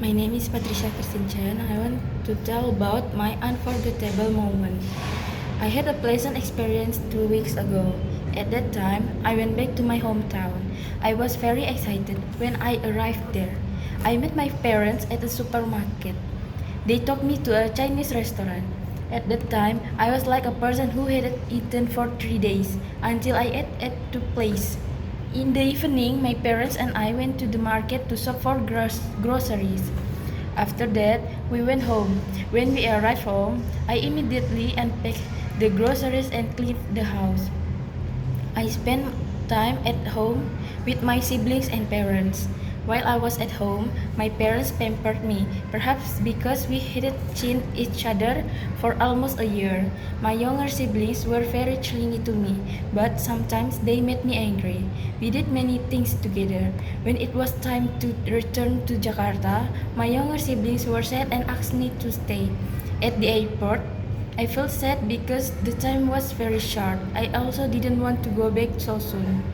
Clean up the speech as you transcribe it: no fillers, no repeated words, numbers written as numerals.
My name is Patricia Christine. I want to tell about my unforgettable moment. I had a pleasant experience 2 weeks ago. At that time, I went back to my hometown. I was very excited when I arrived there. I met my parents at a supermarket. They took me to a Chinese restaurant. At that time, I was like a person who hadn't eaten for 3 days until I ate at the place. In the evening, my parents and I went to the market to shop for groceries. After that, we went home. When we arrived home, I immediately unpacked the groceries and cleaned the house. I spent time at home with my siblings and parents. While I was at home, my parents pampered me, perhaps because we hadn't seen each other for almost a year. My younger siblings were very clingy to me, but sometimes they made me angry. We did many things together. When it was time to return to Jakarta, my younger siblings were sad and asked me to stay. At the airport, I felt sad because the time was very short. I also didn't want to go back so soon.